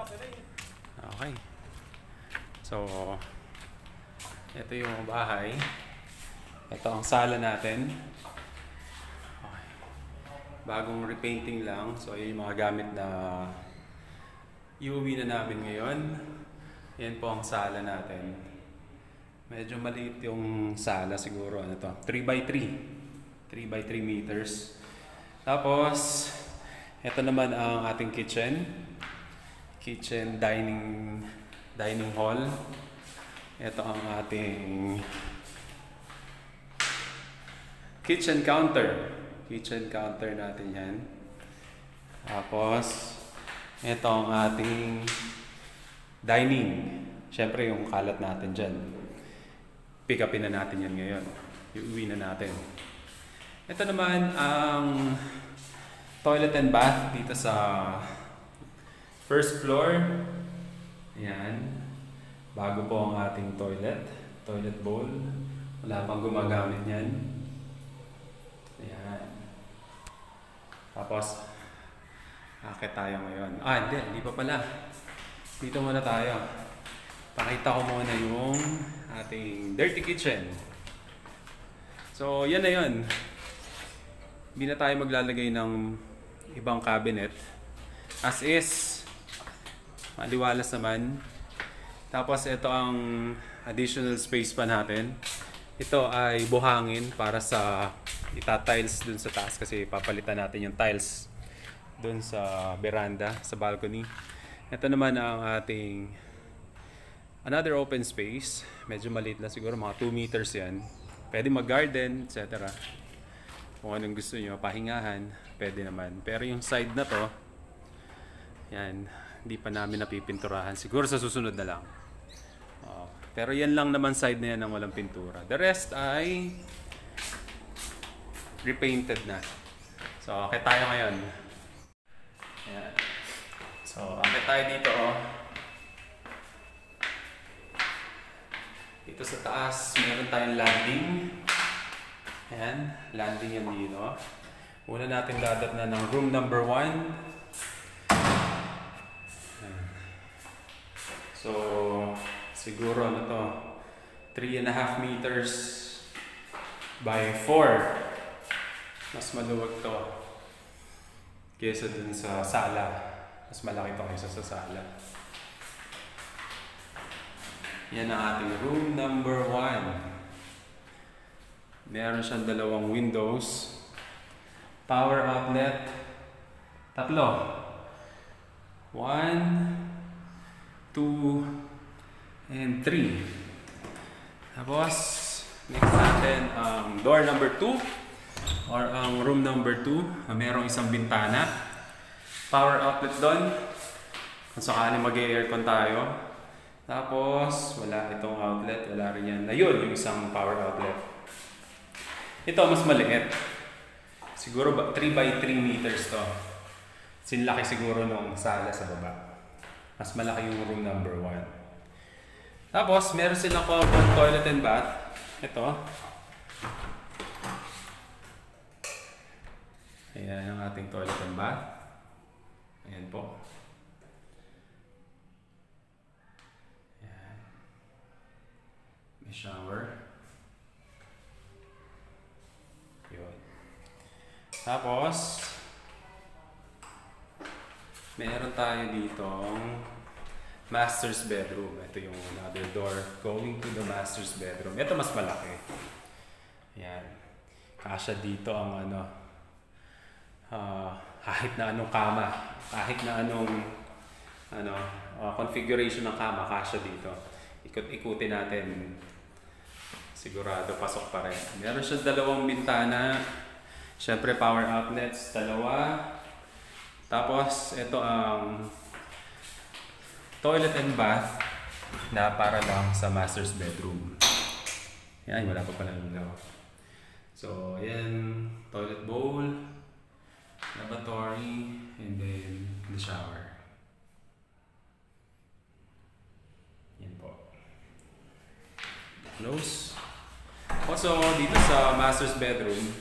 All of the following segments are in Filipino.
Okay. So, ito yung bahay. Ito ang sala natin. Okay. Bagong repainting lang. So, yun yung mga gamit na iuwi na namin ngayon. Yan po ang sala natin. Medyo maliit yung sala siguro. Ano to? 3x3. 3x3 meters. Tapos, ito naman ang ating kitchen. Kitchen, dining hall. Ito ang ating kitchen counter. Kitchen counter natin yan. Tapos, ito ang ating dining. Siyempre yung kalat natin dyan. Pick upin na natin yan ngayon. Iuwi na natin. Ito naman ang toilet and bath dito sa first floor. Ayan. Bago po ang ating toilet. Toilet bowl. Wala pang gumagamit yan. Ayan. Tapos, akit tayo ngayon. Hindi pa pala. Dito muna tayo. Pakita ko muna yung ating dirty kitchen. So, yan na yun. Hindi na tayo maglalagay ng ibang cabinet. As is, maliwalas naman. Tapos ito ang additional space pa natin. Ito ay buhangin para sa ita-tiles dun sa taas kasi papalitan natin yung tiles dun sa veranda, sa balcony. Ito naman ang ating another open space. Medyo maliit lang siguro, mga 2 meters yan. Pwede mag-garden, etc. Kung anong gusto nyo, pahingahan, pwede naman. Pero yung side na to, yan, hindi pa namin napipinturahan. Siguro sa susunod na lang. Pero yan lang naman side na yan ng walang pintura. The rest ay repainted na. So, akit tayo ngayon. Ayan. So, akit tayo dito. Dito sa taas, meron tayong landing. Ayan, landing yan dito. Una natin dadatnan ng room number 1. So, siguro ano to, 3.5 meters by 4. Mas maluwag to kaysa dun sa sala. Mas malaki to kaysa sa sala. Yan ang ating room number 1. Meron siyang 2 windows. Power outlet. 3. 1, 2, and 3. Tapos, next natin ang door number 2 or ang room number 2. Merong isang bintana. Power outlet doon. Kung sakali mag-aircon tayo. Tapos, wala itong outlet. Wala rin yan. Ayun, yung isang power outlet. Ito, mas maliit. Siguro 3x3 meters to. Sinlaki siguro nung sala sa baba. Mas malaki yung room number 1. Tapos, meron silang common toilet and bath. Ito. Ayan ang ating toilet and bath. Ayan po. Ayan. May shower. Yun. Tapos, meron tayo ditong master's bedroom. Ito yung another door going to the master's bedroom. Ito mas malaki. Ayan. Kasya dito ang kahit na anong kama. Kahit na anong configuration ng kama, kasya dito. Ikot-ikutin natin. Sigurado pasok pa rin. Meron siya 2 bintana. Siyempre power outlets, 2. Tapos ito ang toilet and bath na para lang sa master's bedroom. Yan, wala pa pala ilaw. So, yan, toilet bowl, lavatory, and then the shower. Yan po. Close. Also, dito sa master's bedroom,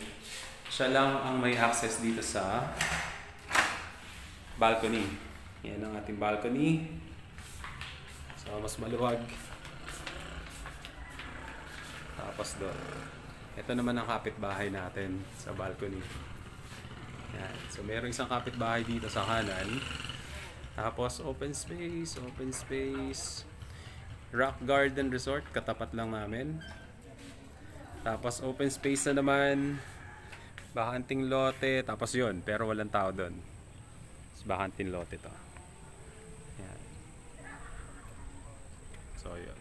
siya lang ang may access dito sa balcony. Yan ang ating balcony. So, mas maluwag. Tapos doon. Ito naman ang kapitbahay natin sa balcony. Yan. So, mayroong isang kapitbahay dito sa kanan. Tapos, open space, open space. Rock Garden Resort, katapat lang namin. Tapos, open space na naman. Bakanting lote. Tapos yun, pero walang tao doon. Bakanting lote to. Yan. So, yun.